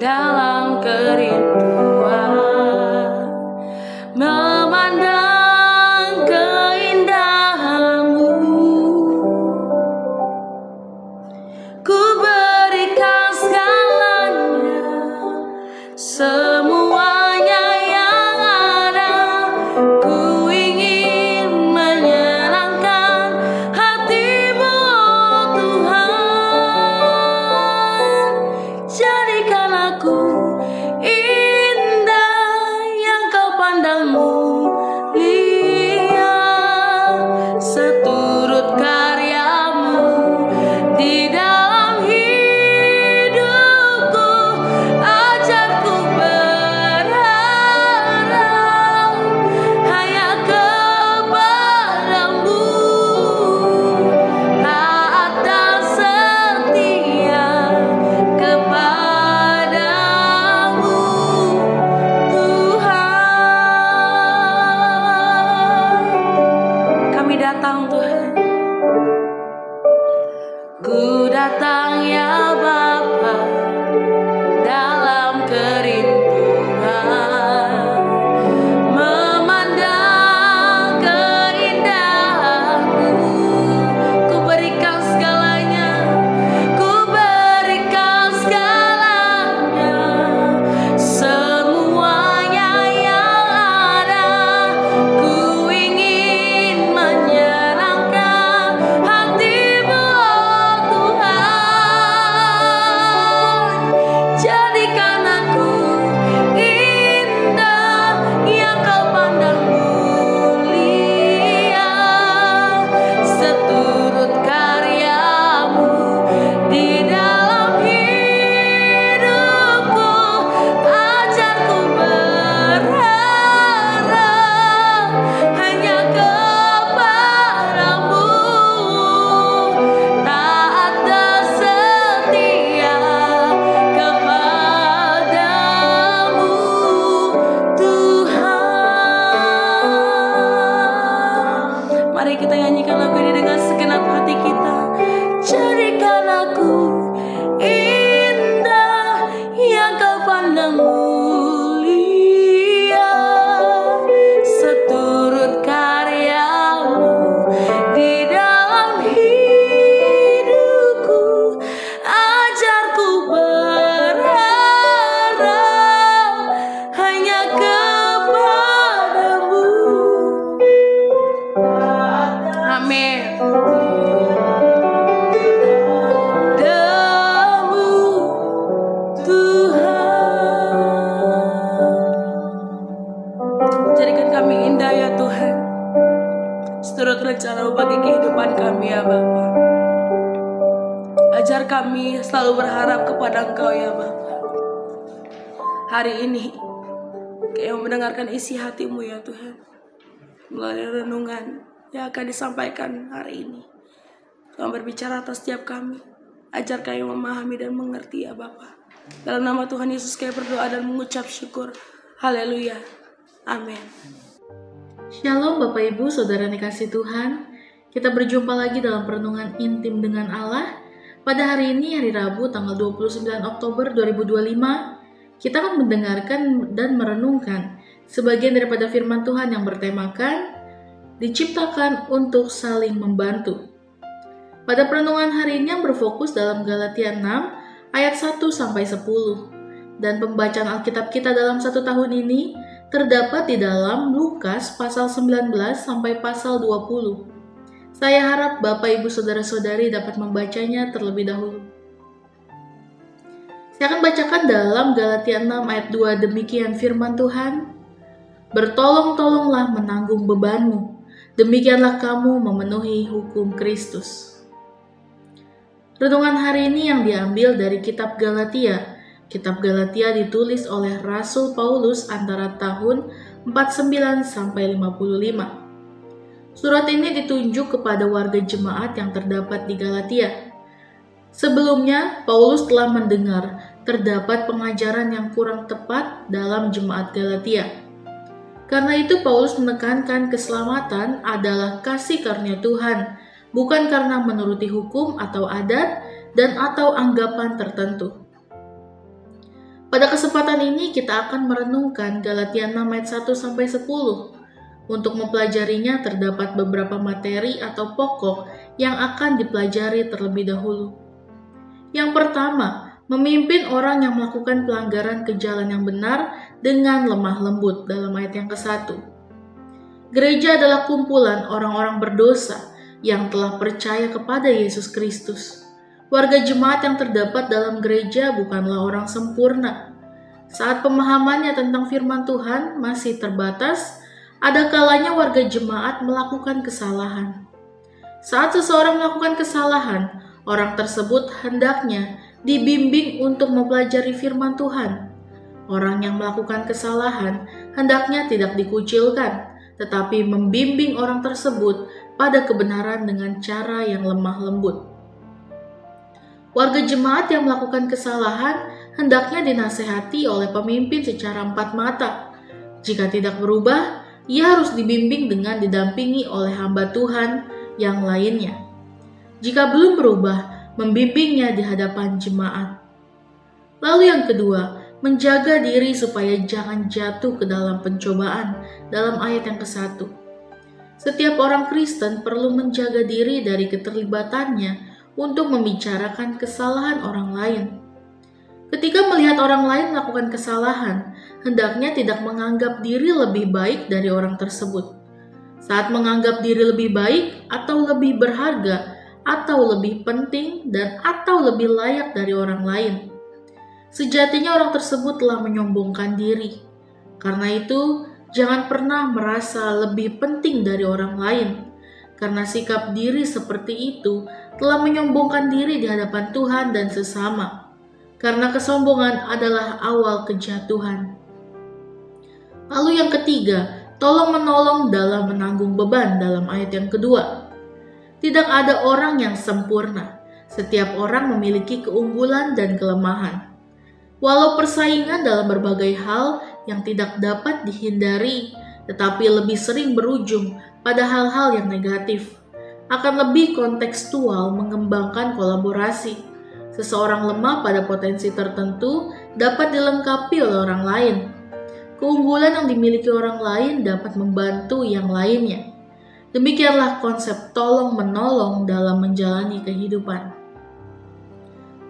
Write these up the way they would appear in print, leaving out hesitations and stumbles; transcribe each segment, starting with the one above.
dalam kerinduan, memandang keindahan-Mu. Ku berikan segalanya, semuanya yang ada. Ku ingin menyenangkan hati-Mu, oh Tuhan. Jadikan aku indah yang Kau pandang mulia, seturut karya-Mu di dalam hidupku. Ajarku berharap hanya kepada-Mu, taat dan setia kepada-Mu, Tuhan. Kami datang, Tuhan. Ku datang ya Bapa dalam kerinduan, memandang keindahan-Mu. Ku berikan segalanya, ku berikan segalanya, semuanya yang ada. Ku ingin menyenangkan hati-Mu, oh Tuhan. Jadikan aku indah yang Kau pandang mulia, seturut karya-Mu di dalam hidupku. Ajarku berharap hanya kepada-Mu, taat dan setia kepada-Mu, Tuhan. Mari kita nyanyikan lagu ini dengan segenap hati kita. Jadikan aku indah yang Kau pandang mulia, seturut karya-Mu di dalam hidupku. Ajarku berharap hanya kepada-Mu. Amin. Damu, Tuhan. Jadikan kami indah ya Tuhan, seturut rencana-Mu bagi kehidupan kami ya Bapa. Ajar kami selalu berharap kepada Engkau ya Bapa. Hari ini kami mendengarkan isi hati-Mu ya Tuhan, melalui renungan yang akan disampaikan hari ini. Tuhan berbicara atas setiap kami. Ajar kami memahami dan mengerti ya Bapa. Dalam nama Tuhan Yesus kami berdoa dan mengucap syukur. Haleluya. Amin. Shalom Bapak Ibu, Saudara yang dikasihi Tuhan. Kita berjumpa lagi dalam perenungan intim dengan Allah. Pada hari ini, hari Rabu, tanggal 29 Oktober 2025, kita akan mendengarkan dan merenungkan sebagian daripada firman Tuhan yang bertemakan diciptakan untuk saling membantu. Pada perenungan hari ini yang berfokus dalam Galatia 6 ayat 1-10, dan pembacaan Alkitab kita dalam satu tahun ini terdapat di dalam Lukas pasal 19 sampai pasal 20. Saya harap Bapak Ibu Saudara-saudari dapat membacanya terlebih dahulu. Saya akan bacakan dalam Galatia 6 ayat 2, demikian firman Tuhan. Bertolong-tolonglah menanggung bebanmu, demikianlah kamu memenuhi hukum Kristus. Renungan hari ini yang diambil dari kitab Galatia. Kitab Galatia ditulis oleh Rasul Paulus antara tahun 49 sampai 55. Surat ini ditunjuk kepada warga jemaat yang terdapat di Galatia. Sebelumnya, Paulus telah mendengar terdapat pengajaran yang kurang tepat dalam jemaat Galatia. Karena itu Paulus menekankan keselamatan adalah kasih karunia Tuhan, bukan karena menuruti hukum atau adat dan atau anggapan tertentu. Pada kesempatan ini kita akan merenungkan Galatia 6 ayat 1-10. Untuk mempelajarinya terdapat beberapa materi atau pokok yang akan dipelajari terlebih dahulu. Yang pertama, memimpin orang yang melakukan pelanggaran ke jalan yang benar dengan lemah lembut dalam ayat yang ke-1. Gereja adalah kumpulan orang-orang berdosa yang telah percaya kepada Yesus Kristus. Warga jemaat yang terdapat dalam gereja bukanlah orang sempurna. Saat pemahamannya tentang firman Tuhan masih terbatas, ada kalanya warga jemaat melakukan kesalahan. Saat seseorang melakukan kesalahan, orang tersebut hendaknya dibimbing untuk mempelajari firman Tuhan. Orang yang melakukan kesalahan hendaknya tidak dikucilkan, tetapi membimbing orang tersebut pada kebenaran dengan cara yang lemah lembut. Warga jemaat yang melakukan kesalahan hendaknya dinasehati oleh pemimpin secara empat mata. Jika tidak berubah, ia harus dibimbing dengan didampingi oleh hamba Tuhan yang lainnya. Jika belum berubah, membimbingnya di hadapan jemaat. Lalu yang kedua, menjaga diri supaya jangan jatuh ke dalam pencobaan dalam ayat yang ke-1. Setiap orang Kristen perlu menjaga diri dari keterlibatannya untuk membicarakan kesalahan orang lain. Ketika melihat orang lain melakukan kesalahan, hendaknya tidak menganggap diri lebih baik dari orang tersebut. Saat menganggap diri lebih baik atau lebih berharga atau lebih penting dan atau lebih layak dari orang lain, sejatinya orang tersebut telah menyombongkan diri. Karena itu, jangan pernah merasa lebih penting dari orang lain, karena sikap diri seperti itu telah menyombongkan diri di hadapan Tuhan dan sesama. Karena kesombongan adalah awal kejatuhan. Lalu yang ketiga, tolong-menolong dalam menanggung beban dalam ayat yang kedua. Tidak ada orang yang sempurna. Setiap orang memiliki keunggulan dan kelemahan. Walau persaingan dalam berbagai hal yang tidak dapat dihindari, tetapi lebih sering berujung pada hal-hal yang negatif, akan lebih kontekstual mengembangkan kolaborasi. Seseorang lemah pada potensi tertentu dapat dilengkapi oleh orang lain. Keunggulan yang dimiliki orang lain dapat membantu yang lainnya. Demikianlah konsep tolong-menolong dalam menjalani kehidupan.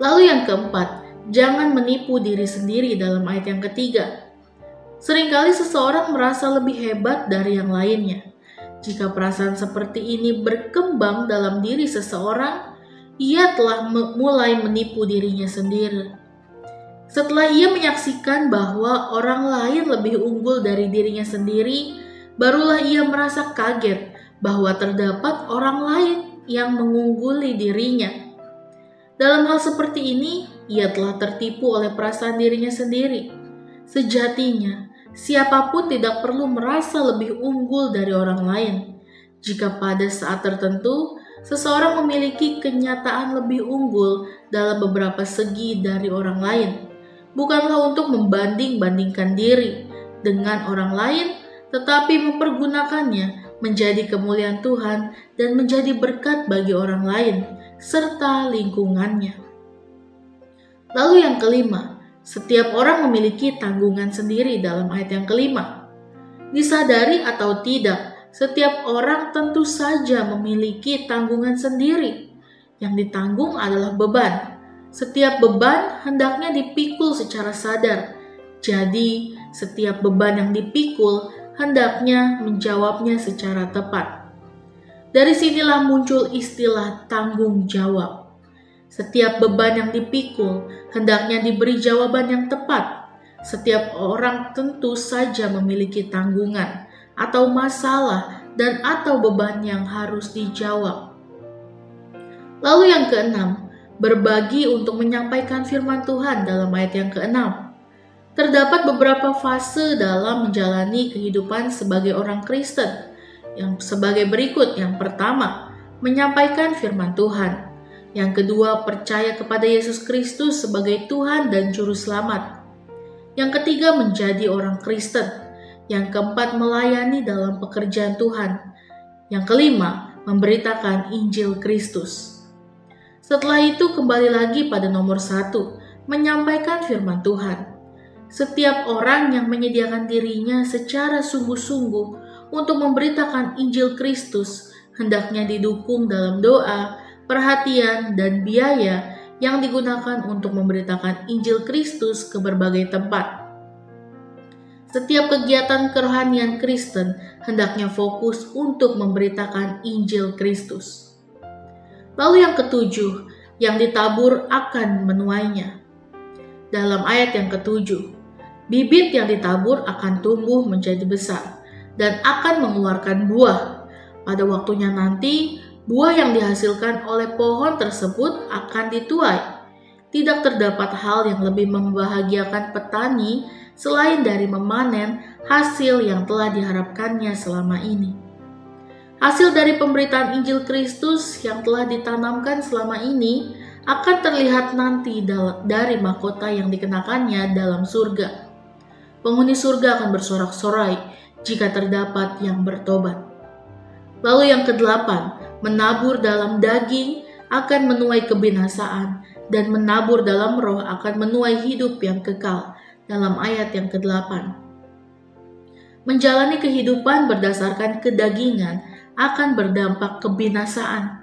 Lalu yang keempat, jangan menipu diri sendiri dalam ayat yang ketiga. Seringkali seseorang merasa lebih hebat dari yang lainnya. Jika perasaan seperti ini berkembang dalam diri seseorang, ia telah mulai menipu dirinya sendiri. Setelah ia menyaksikan bahwa orang lain lebih unggul dari dirinya sendiri, barulah ia merasa kaget bahwa terdapat orang lain yang mengungguli dirinya. Dalam hal seperti ini, ia telah tertipu oleh perasaan dirinya sendiri. Sejatinya, siapapun tidak perlu merasa lebih unggul dari orang lain. Jika pada saat tertentu, seseorang memiliki kenyataan lebih unggul dalam beberapa segi dari orang lain, bukanlah untuk membanding-bandingkan diri dengan orang lain, tetapi mempergunakannya menjadi kemuliaan Tuhan dan menjadi berkat bagi orang lain serta lingkungannya. Lalu yang kelima, setiap orang memiliki tanggungan sendiri dalam ayat yang kelima. Disadari atau tidak, setiap orang tentu saja memiliki tanggungan sendiri. Yang ditanggung adalah beban. Setiap beban hendaknya dipikul secara sadar. Jadi, setiap beban yang dipikul hendaknya menjawabnya secara tepat. Dari sinilah muncul istilah tanggung jawab. Setiap beban yang dipikul hendaknya diberi jawaban yang tepat. Setiap orang tentu saja memiliki tanggungan atau masalah dan atau beban yang harus dijawab. Lalu yang keenam, berbagi untuk menyampaikan firman Tuhan dalam ayat yang keenam. Terdapat beberapa fase dalam menjalani kehidupan sebagai orang Kristen, yang sebagai berikut. Yang pertama, menyampaikan firman Tuhan. Yang kedua, percaya kepada Yesus Kristus sebagai Tuhan dan Juru Selamat. Yang ketiga, menjadi orang Kristen. Yang keempat, melayani dalam pekerjaan Tuhan. Yang kelima, memberitakan Injil Kristus. Setelah itu kembali lagi pada nomor 1, menyampaikan firman Tuhan. Setiap orang yang menyediakan dirinya secara sungguh-sungguh untuk memberitakan Injil Kristus hendaknya didukung dalam doa, perhatian, dan biaya yang digunakan untuk memberitakan Injil Kristus ke berbagai tempat. Setiap kegiatan kerohanian Kristen hendaknya fokus untuk memberitakan Injil Kristus. Lalu yang ketujuh, yang ditabur akan menuainya. Dalam ayat yang ketujuh, bibit yang ditabur akan tumbuh menjadi besar dan akan mengeluarkan buah. Pada waktunya nanti, buah yang dihasilkan oleh pohon tersebut akan dituai. Tidak terdapat hal yang lebih membahagiakan petani selain dari memanen hasil yang telah diharapkannya selama ini. Hasil dari pemberitaan Injil Kristus yang telah ditanamkan selama ini akan terlihat nanti dari mahkota yang dikenakannya dalam surga. Penghuni surga akan bersorak-sorai jika terdapat yang bertobat. Lalu yang kedelapan, menabur dalam daging akan menuai kebinasaan, dan menabur dalam roh akan menuai hidup yang kekal. Dalam ayat yang ke-8. Menjalani kehidupan berdasarkan kedagingan akan berdampak kebinasaan.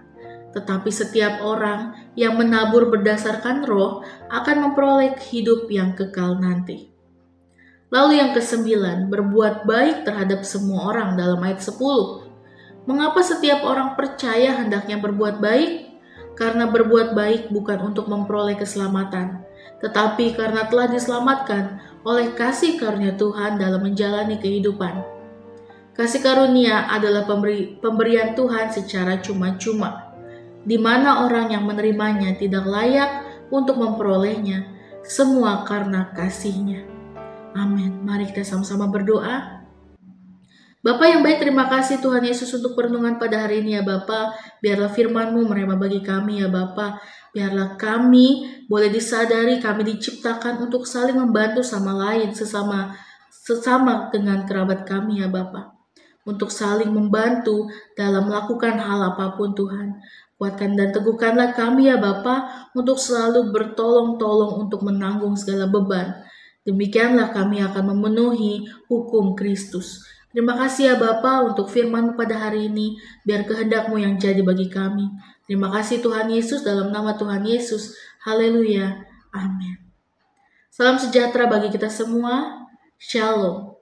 Tetapi setiap orang yang menabur berdasarkan roh akan memperoleh hidup yang kekal nanti. Lalu yang ke-9, berbuat baik terhadap semua orang dalam ayat 10. Mengapa setiap orang percaya hendaknya berbuat baik? Karena berbuat baik bukan untuk memperoleh keselamatan, tetapi karena telah diselamatkan oleh kasih karunia Tuhan dalam menjalani kehidupan. Kasih karunia adalah pemberian Tuhan secara cuma-cuma, di mana orang yang menerimanya tidak layak untuk memperolehnya, semua karena kasih-Nya. Amin. Mari kita sama-sama berdoa. Bapa yang baik, terima kasih Tuhan Yesus untuk perenungan pada hari ini ya Bapa. Biarlah firman-Mu merema bagi kami ya Bapa. Biarlah kami boleh disadari kami diciptakan untuk saling membantu sama lain, sesama dengan kerabat kami ya Bapa. Untuk saling membantu dalam melakukan hal apapun Tuhan. Kuatkan dan teguhkanlah kami ya Bapa untuk selalu bertolong-tolong untuk menanggung segala beban. Demikianlah kami akan memenuhi hukum Kristus. Terima kasih ya Bapa untuk firman pada hari ini, biar kehendak-Mu yang jadi bagi kami. Terima kasih Tuhan Yesus, dalam nama Tuhan Yesus. Haleluya. Amin. Salam sejahtera bagi kita semua. Shalom.